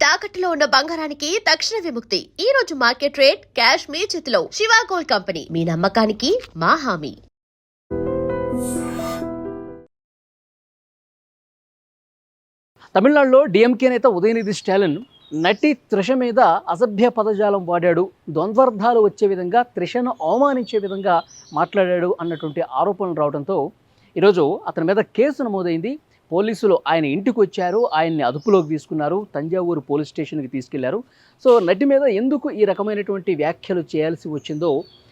తాకట్టులో ఉన్న బంగారానికి తక్షణ విముక్తి. ఈ రోజు మార్కెట్ రేట్ క్యాష్ మీ చేతిలో. శివ గోల్డ్ కంపెనీ, మీ నమ్మకానికి మా హామీ. తమిళనాడులో డిఎంకే నేత ఉదయనిధి స్టాలిన్ నటి త్రిష మీద అసభ్య పదజాలం వాడాడు, ద్వంద్వార్థాలు వచ్చే విధంగా త్రిషను అవమానించే విధంగా మాట్లాడాడు అన్నటువంటి ఆరోపణలు రావడంతో ఈరోజు అతని మీద కేసు నమోదైంది. పోలీసులు ఆయన ఇంటికి వచ్చారు, ఆయన్ని అదుపులోకి తీసుకున్నారు, తంజావూరు పోలీస్ స్టేషన్కి తీసుకెళ్లారు. సో నటి మీద ఎందుకు ఈ రకమైనటువంటి వ్యాఖ్యలు చేయాల్సి వచ్చిందో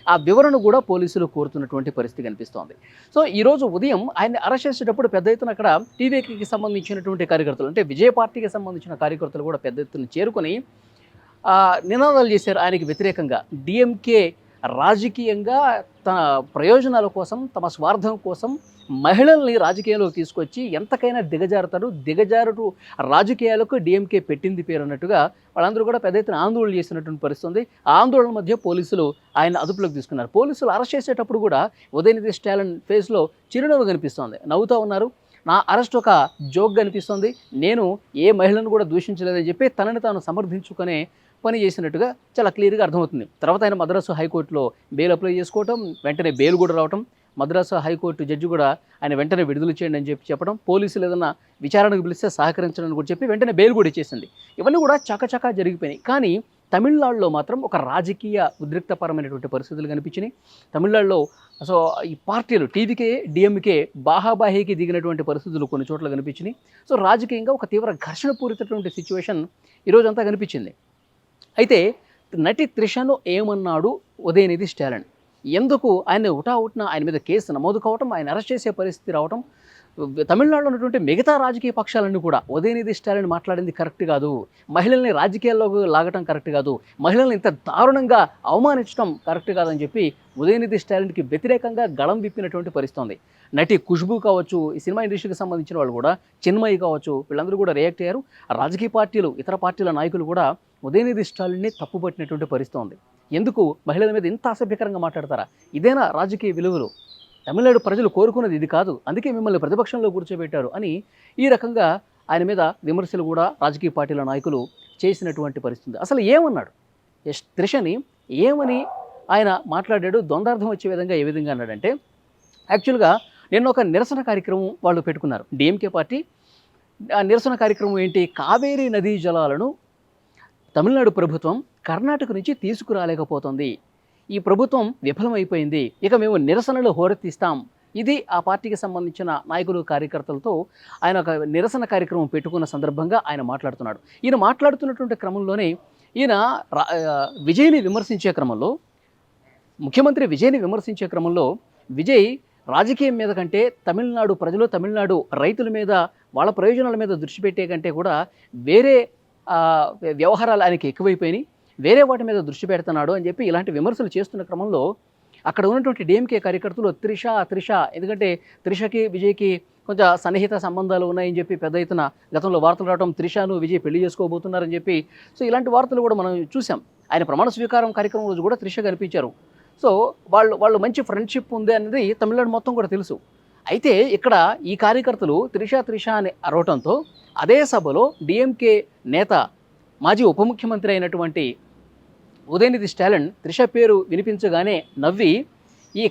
ఆ వివరణ కూడా పోలీసులు కోరుతున్నటువంటి పరిస్థితి కనిపిస్తోంది. సో ఈరోజు ఉదయం ఆయన్ని అరెస్ట్ చేసేటప్పుడు పెద్ద ఎత్తున అక్కడ టీవీకి సంబంధించినటువంటి కార్యకర్తలు, అంటే విజయ పార్టీకి సంబంధించిన కార్యకర్తలు కూడా పెద్ద ఎత్తున చేరుకొని నినాదాలు చేశారు ఆయనకి వ్యతిరేకంగా. డిఎంకే రాజకీయంగా తన ప్రయోజనాల కోసం, తమ స్వార్థం కోసం మహిళల్ని రాజకీయాల్లోకి తీసుకొచ్చి ఎంతకైనా దిగజారుతారు, దిగజారుడు రాజకీయాలకు డిఎంకే పెట్టింది పేరు అన్నట్టుగా వాళ్ళందరూ కూడా పెద్ద ఎత్తున ఆందోళన చేసినటువంటి పరిస్థితి ఉంది. ఆ ఆందోళన మధ్య పోలీసులు ఆయన అదుపులోకి తీసుకున్నారు. పోలీసులు అరెస్ట్ చేసేటప్పుడు కూడా ఉదయనిధి స్టాలిన్ ఫేస్లో చిరునవ్వు కనిపిస్తోంది, నవ్వుతూ ఉన్నారు. నా అరెస్ట్ ఒక జోక్ కనిపిస్తుంది, నేను ఏ మహిళను కూడా దూషించలేదని చెప్పి తనని తాను సమర్థించుకునే పని చేసినట్టుగా చాలా క్లియర్గా అర్థమవుతుంది. తర్వాత ఆయన మద్రాసు హైకోర్టులో బెయిల్ అప్లై చేసుకోవటం, వెంటనే బెయిల్ కూడా రావటం, మద్రాసు హైకోర్టు జడ్జి కూడా ఆయన వెంటనే విడుదల చేయండి అని చెప్పడం, పోలీసులు ఏదన్నా విచారణకు పిలిస్తే సహకరించడానికి కూడా చెప్పి వెంటనే బెయిల్ కూడా ఇచ్చేసింది. ఇవన్నీ కూడా చకచకా జరిగిపోయినాయి. కానీ తమిళనాడులో మాత్రం ఒక రాజకీయ ఉద్రిక్తపరమైనటువంటి పరిస్థితులు కనిపించినాయి. తమిళనాడులో సో ఈ పార్టీలు టీవీకే డిఎంకే బాహాబాహీకి దిగినటువంటి పరిస్థితులు కొన్ని చోట్ల కనిపించినాయి. సో రాజకీయంగా ఒక తీవ్ర ఘర్షణ పూరితటువంటి సిచ్యువేషన్ ఈరోజంతా కనిపించింది. అయితే నటి త్రిషను ఏమన్నాడు ఉదయనిధి స్టాలిన్, ఎందుకు ఆయన ఉటావుట్న ఆయన మీద కేసు నమోదు కావటం, ఆయన అరెస్ట్ చేసే పరిస్థితి రావటం, తమిళనాడులో ఉన్నటువంటి మిగతా రాజకీయ పక్షాలన్నీ కూడా ఉదయనిధి స్టాలిన్ మాట్లాడింది కరెక్ట్ కాదు, మహిళల్ని రాజకీయాల్లోకి లాగటం కరెక్ట్ కాదు, మహిళల్ని ఇంత దారుణంగా అవమానించడం కరెక్ట్ కాదని చెప్పి ఉదయనిధి స్టాలిన్కి వ్యతిరేకంగా గళం విప్పినటువంటి పరిస్థితి ఉంది. నటి ఖుష్బూ కావచ్చు, ఈ సినిమా ఇండస్ట్రీకి సంబంధించిన వాళ్ళు కూడా, చిన్మయి కావచ్చు, వీళ్ళందరూ కూడా రియాక్ట్ అయ్యారు. రాజకీయ పార్టీలు, ఇతర పార్టీల నాయకులు కూడా ఉదయనిధి స్టాలిన్ని తప్పుపట్టినటువంటి పరిస్థితి ఉంది. ఎందుకు మహిళల మీద ఇంత అసభ్యకరంగా మాట్లాడతారా, ఇదేనా రాజకీయ విలువలు, తమిళనాడు ప్రజలు కోరుకున్నది ఇది కాదు, అందుకే మిమ్మల్ని ప్రతిపక్షంలో కూర్చోబెట్టారు అని ఈ రకంగా ఆయన మీద విమర్శలు కూడా రాజకీయ పార్టీల నాయకులు చేసినటువంటి పరిస్థితి. అసలు ఏమన్నాడు త్రిషని, ఏమని ఆయన మాట్లాడాడు, ద్వందార్థం వచ్చే విధంగా ఏ విధంగా అన్నాడంటే, యాక్చువల్గా నిన్న ఒక నిరసన కార్యక్రమం వాళ్ళు పెట్టుకున్నారు డిఎంకే పార్టీ. ఆ నిరసన కార్యక్రమం ఏంటి, కావేరీ నదీ జలాలను తమిళనాడు ప్రభుత్వం కర్ణాటక నుంచి తీసుకురాలేకపోతుంది, ఈ ప్రభుత్వం విఫలమైపోయింది, ఇక మేము నిరసనలు హోరెత్తిస్తాం. ఇది ఆ పార్టీకి సంబంధించిన నాయకులు, కార్యకర్తలతో ఆయన ఒక నిరసన కార్యక్రమం పెట్టుకున్న సందర్భంగా ఆయన మాట్లాడుతున్నాడు. ఈయన మాట్లాడుతున్నటువంటి క్రమంలోనే ఈయన విజయ్ని విమర్శించే క్రమంలో, ముఖ్యమంత్రి విజయ్ని విమర్శించే క్రమంలో, విజయ్ రాజకీయం మీద కంటే తమిళనాడు ప్రజలు, తమిళనాడు రైతుల మీద, వాళ్ళ ప్రయోజనాల మీద దృష్టి పెట్టే కంటే కూడా వేరే వ్యవహారాలు ఆయనకి ఎక్కువైపోయినాయి, వేరే వాటి మీద దృష్టి పెడుతున్నాడు అని చెప్పి ఇలాంటి విమర్శలు చేస్తున్న క్రమంలో అక్కడ ఉన్నటువంటి డిఎంకే కార్యకర్తలు త్రిష, ఎందుకంటే త్రిషకి విజయ్కి కొంచెం సన్నిహిత సంబంధాలు ఉన్నాయని చెప్పి పెద్ద ఎత్తున గతంలో వార్తలు రావడం, త్రిషను విజయ్ పెళ్లి చేసుకోబోతున్నారని చెప్పి. సో ఇలాంటి వార్తలు కూడా మనం చూసాం. ఆయన ప్రమాణ స్వీకారం కార్యక్రమం రోజు కూడా త్రిష కనిపించారు. సో వాళ్ళు మంచి ఫ్రెండ్షిప్ ఉంది అనేది తమిళనాడు మొత్తం కూడా తెలుసు. అయితే ఇక్కడ ఈ కార్యకర్తలు త్రిష అని అరవటంతో అదే సభలో డిఎంకే నేత, మాజీ ఉప ముఖ్యమంత్రి అయినటువంటి ఉదయనిధి స్టాలిన్ త్రిష పేరు వినిపించగానే నవ్వి, ఈ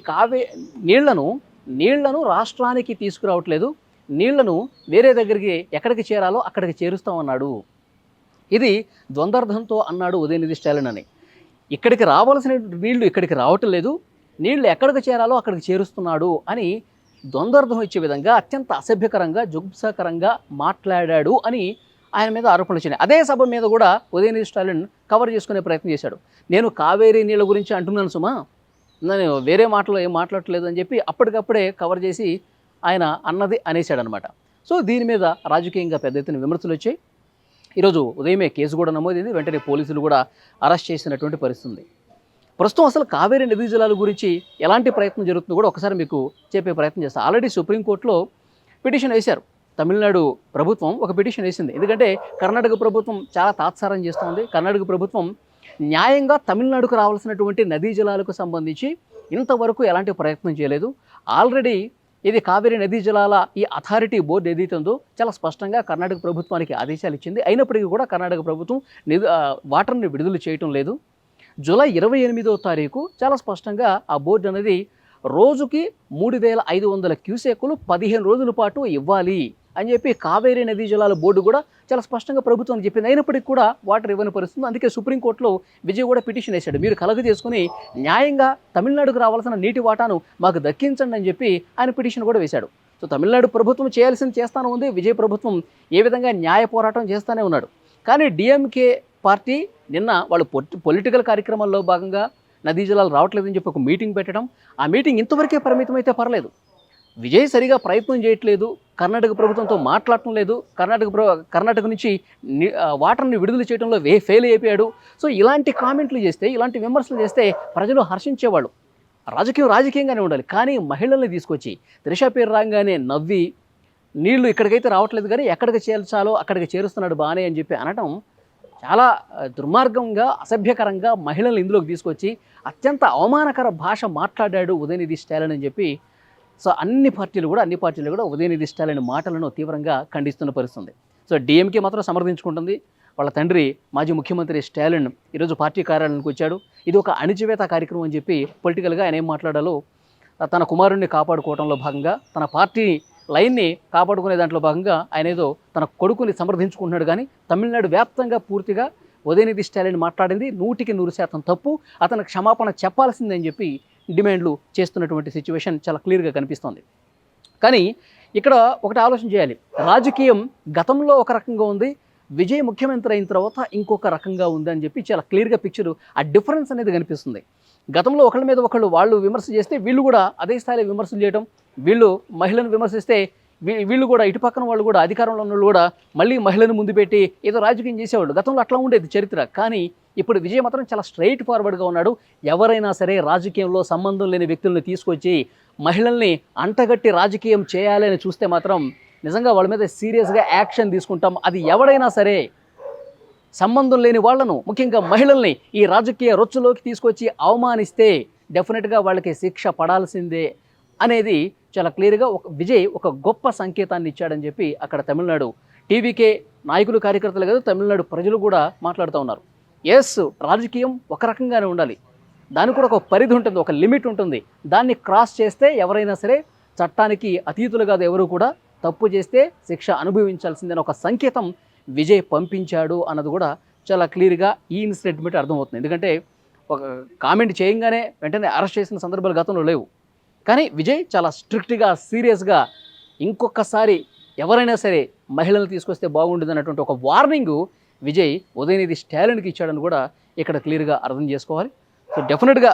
నీళ్లను రాష్ట్రానికి తీసుకురావట్లేదు, నీళ్లను వేరే దగ్గరికి ఎక్కడికి చేరాలో అక్కడికి చేరుస్తామన్నాడు. ఇది ద్వందార్థంతో అన్నాడు ఉదయనిధి స్టాలిన్ అని. ఇక్కడికి రావాల్సిన నీళ్లు ఇక్కడికి రావటం లేదు, నీళ్లు ఎక్కడికి చేరాలో అక్కడికి చేరుస్తున్నాడు అని ద్వందార్థం ఇచ్చే విధంగా అత్యంత అసభ్యకరంగా, జుగుప్సాకరంగా మాట్లాడాడు అని ఆయన మీద ఆరోపణలు వచ్చినాయి. అదే సభ మీద కూడా ఉదయనిధి స్టాలిన్ కవర్ చేసుకునే ప్రయత్నం చేశాడు. నేను కావేరీ నీళ్ళ గురించి అంటున్నాను సుమా, నేను వేరే మాటలు ఏం మాట్లాడట్లేదు అని చెప్పి అప్పటికప్పుడే కవర్ చేసి ఆయన అన్నది అనేసాడు అనమాట. సో దీని మీద రాజకీయంగా పెద్ద ఎత్తున విమర్శలు వచ్చాయి. ఈరోజు ఉదయమే కేసు కూడా నమోదైంది, వెంటనే పోలీసులు కూడా అరెస్ట్ చేసినటువంటి పరిస్థితి. ప్రస్తుతం అసలు కావేరీ నదీ జలాల గురించి ఎలాంటి ప్రయత్నం జరుగుతుందో కూడా ఒకసారి మీకు చెప్పే ప్రయత్నం చేస్తాను. ఆల్రెడీ సుప్రీంకోర్టులో పిటిషన్ వేశారు, తమిళనాడు ప్రభుత్వం ఒక పిటిషన్ వేసింది. ఎందుకంటే కర్ణాటక ప్రభుత్వం చాలా తాత్సారం చేస్తుంది. కర్ణాటక ప్రభుత్వం న్యాయంగా తమిళనాడుకు రావాల్సినటువంటి నదీ జలాలకు సంబంధించి ఇంతవరకు ఎలాంటి ప్రయత్నం చేయలేదు. ఆల్రెడీ ఇది కావేరీ నదీ జలాల ఈ అథారిటీ బోర్డు ఏదైతే ఉందో చాలా స్పష్టంగా కర్ణాటక ప్రభుత్వానికి ఆదేశాలు ఇచ్చింది. అయినప్పటికీ కూడా కర్ణాటక ప్రభుత్వం వాటర్ని విడుదల చేయటం లేదు. జూలై 28వ తారీఖు చాలా స్పష్టంగా ఆ బోర్డు అనేది రోజుకి 3,500 క్యూసెక్కులు 15 రోజుల పాటు ఇవ్వాలి అని చెప్పి కావేరీ నదీ జలాల బోర్డు కూడా చాలా స్పష్టంగా ప్రభుత్వానికి చెప్పింది. అయినప్పటికీ కూడా వాటర్ ఇవ్వని పరిస్థితుంది. అందుకే సుప్రీంకోర్టులో విజయ్ కూడా పిటిషన్ వేశాడు. మీరు కలగ చేసుకుని న్యాయంగా తమిళనాడుకు రావాల్సిన నీటి వాటాను మాకు దక్కించండి అని చెప్పి ఆయన పిటిషన్ కూడా వేశాడు. సో తమిళనాడు ప్రభుత్వం చేయాల్సింది చేస్తానే ఉంది. విజయ్ ప్రభుత్వం ఏ విధంగా న్యాయ పోరాటం చేస్తూనే ఉన్నాడు. కానీ డిఎంకే పార్టీ నిన్న వాళ్ళు పొలిటికల్ కార్యక్రమాల్లో భాగంగా నదీ జలాలు రావట్లేదని చెప్పి ఒక మీటింగ్ పెట్టడం, ఆ మీటింగ్ ఇంతవరకే పరిమితం అయితే పర్లేదు. విజయ్ సరిగా ప్రయత్నం చేయట్లేదు, కర్ణాటక ప్రభుత్వంతో మాట్లాడటం లేదు, కర్ణాటక నుంచి వాటర్ని విడుదల చేయడంలో ఫెయిల్ అయిపోయాడు. సో ఇలాంటి కామెంట్లు చేస్తే, ఇలాంటి విమర్శలు చేస్తే ప్రజలు హర్షించేవాళ్ళు. రాజకీయంగానే ఉండాలి. కానీ మహిళల్ని తీసుకొచ్చి త్రిష పేరు రాగానే నవ్వి నీళ్లు ఇక్కడికైతే రావట్లేదు కానీ ఎక్కడికి చేర్చాలో అక్కడికి చేరుస్తున్నాడు బాగానే అని చెప్పి అనటం చాలా దుర్మార్గంగా, అసభ్యకరంగా మహిళల్ని ఇందులోకి తీసుకొచ్చి అత్యంత అవమానకర భాష మాట్లాడాడు ఉదయనిధి స్టాలిన్ అని చెప్పి సో అన్ని పార్టీలు కూడా ఉదయనిధి స్టాలిన్ మాటలను తీవ్రంగా ఖండిస్తున్న పరిస్థితుంది. సో డిఎంకే మాత్రం సమర్థించుకుంటుంది. వాళ్ళ తండ్రి మాజీ ముఖ్యమంత్రి స్టాలిన్ ఈరోజు పార్టీ కార్యాలయానికి వచ్చాడు. ఇది ఒక అణిచివేత కార్యక్రమం అని చెప్పి పొలిటికల్గా ఆయన ఏం మాట్లాడాలో, తన కుమారుణ్ణి కాపాడుకోవడంలో భాగంగా, తన పార్టీ లైన్ని కాపాడుకునే దాంట్లో భాగంగా ఆయన ఏదో తన కొడుకుని సమర్థించుకుంటున్నాడు. కానీ తమిళనాడు వ్యాప్తంగా పూర్తిగా ఉదయనిధి స్టాలిన్ మాట్లాడింది 100% తప్పు, అతను క్షమాపణ చెప్పాల్సిందని చెప్పి డిమాండ్లు చేస్తున్నటువంటి సిచ్యువేషన్ చాలా క్లియర్గా కనిపిస్తోంది. కానీ ఇక్కడ ఒకటి ఆలోచన చేయాలి. రాజకీయం గతంలో ఒక రకంగా ఉంది, విజయ్ ముఖ్యమంత్రి అయిన తర్వాత ఇంకొక రకంగా ఉంది అని చెప్పి చాలా క్లియర్గా పిక్చరు, ఆ డిఫరెన్స్ అనేది కనిపిస్తుంది. గతంలో ఒకళ్ళ మీద ఒకళ్ళు వాళ్ళు విమర్శ చేస్తే వీళ్ళు కూడా అదే స్థాయిలో విమర్శలు చేయడం, వీళ్ళు మహిళను విమర్శిస్తే వీళ్ళు కూడా ఇటు పక్కన వాళ్ళు కూడా అధికారంలో ఉన్న వాళ్ళు కూడా మళ్ళీ మహిళను ముందు పెట్టి ఏదో రాజకీయం చేసేవాళ్ళు. గతంలో అట్లా ఉండేది చరిత్ర. కానీ ఇప్పుడు విజయ్ మాత్రం చాలా స్ట్రైట్ ఫార్వర్డ్గా ఉన్నాడు. ఎవరైనా సరే రాజకీయంలో సంబంధం లేని వ్యక్తుల్ని తీసుకొచ్చి మహిళల్ని అంటగట్టి రాజకీయం చేయాలని చూస్తే మాత్రం నిజంగా వాళ్ళ మీద సీరియస్గా యాక్షన్ తీసుకుంటాం. అది ఎవడైనా సరే సంబంధం లేని వాళ్లను, ముఖ్యంగా మహిళల్ని ఈ రాజకీయ రొచ్చులోకి తీసుకొచ్చి అవమానిస్తే డెఫినెట్గా వాళ్ళకి శిక్ష పడాల్సిందే అనేది చాలా క్లియర్గా విజయ్ ఒక గొప్ప సంకేతాన్ని ఇచ్చాడని చెప్పి అక్కడ తమిళనాడు టీవీకే నాయకులు, కార్యకర్తలు కాదు, తమిళనాడు ప్రజలు కూడా మాట్లాడుతూ ఉన్నారు. ఎస్, రాజకీయం ఒక రకంగానే ఉండాలి, దానికి కూడా ఒక పరిధి ఉంటుంది, ఒక లిమిట్ ఉంటుంది. దాన్ని క్రాస్ చేస్తే ఎవరైనా సరే చట్టానికి అతీతులు కాదు, ఎవరు కూడా తప్పు చేస్తే శిక్ష అనుభవించాల్సిందని ఒక సంకేతం విజయ్ పంపించాడు అన్నది కూడా చాలా క్లియర్గా ఈ ఇన్సిడెంట్ బట్టి అర్థమవుతుంది. ఎందుకంటే ఒక కామెంట్ చేయగానే వెంటనే అరెస్ట్ చేసిన సందర్భాలు గతంలో లేవు. కానీ విజయ్ చాలా స్ట్రిక్ట్గా, సీరియస్గా ఇంకొకసారి ఎవరైనా సరే మహిళలు తీసుకొస్తే బాగుండదు అన్నటువంటి ఒక వార్నింగు విజయ్ ఉదయనిధి స్టాలిన్కి ఇచ్చాడని కూడా ఇక్కడ క్లియర్గా అర్థం చేసుకోవాలి. సో డెఫినెట్గా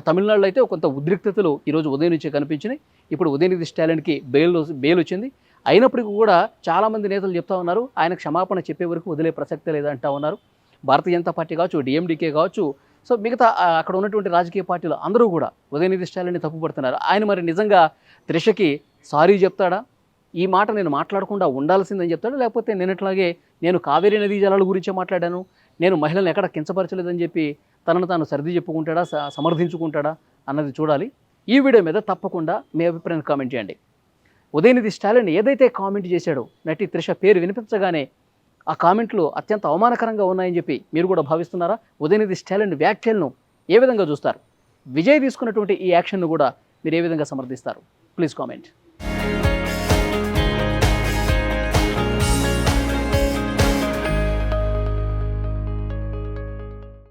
తమిళనాడులో అయితే కొంత ఉద్రిక్తతలు ఈరోజు ఉదయం నుంచే కనిపించినాయి. ఇప్పుడు ఉదయనిధి స్టాలిన్కి బెయిల్ వచ్చింది. అయినప్పటికీ కూడా చాలామంది నేతలు చెప్తా ఉన్నారు ఆయన క్షమాపణ చెప్పే వరకు వదిలే ప్రసక్తే లేదంటా ఉన్నారు. భారతీయ జనతా పార్టీ కావచ్చు, డిఎండికే కావచ్చు, సో మిగతా అక్కడ ఉన్నటువంటి రాజకీయ పార్టీలు అందరూ కూడా ఉదయనిధి స్టాలిన్ని తప్పుపడుతున్నారు. ఆయన మరి నిజంగా త్రిషకి సారీ చెప్తాడా, ఈ మాట నేను మాట్లాడకుండా ఉండాల్సిందని చెప్తాడా, లేకపోతే నేనట్లాగే నేను కావేరీ నదీ జలాల గురించే మాట్లాడాను, నేను మహిళలను ఎక్కడ కించపరచలేదని చెప్పి తనను తాను సర్ది చెప్పుకుంటాడా, సమర్థించుకుంటాడా అన్నది చూడాలి. ఈ వీడియో మీద తప్పకుండా మీ అభిప్రాయాన్ని కామెంట్ చేయండి. ఉదయనిధి స్టాలిన్ ఏదైతే కామెంట్ చేశాడో, నటి త్రిష పేరు వినిపించగానే ఆ కామెంట్లు అత్యంత అవమానకరంగా ఉన్నాయని చెప్పి మీరు కూడా భావిస్తున్నారా? ఉదయనిధి స్టాలిన్ వ్యాఖ్యలను ఏ విధంగా చూస్తారు? విజయ్ తీసుకున్నటువంటి ఈ యాక్షన్ను కూడా మీరు ఏ విధంగా సమర్థిస్తారు? Please comment.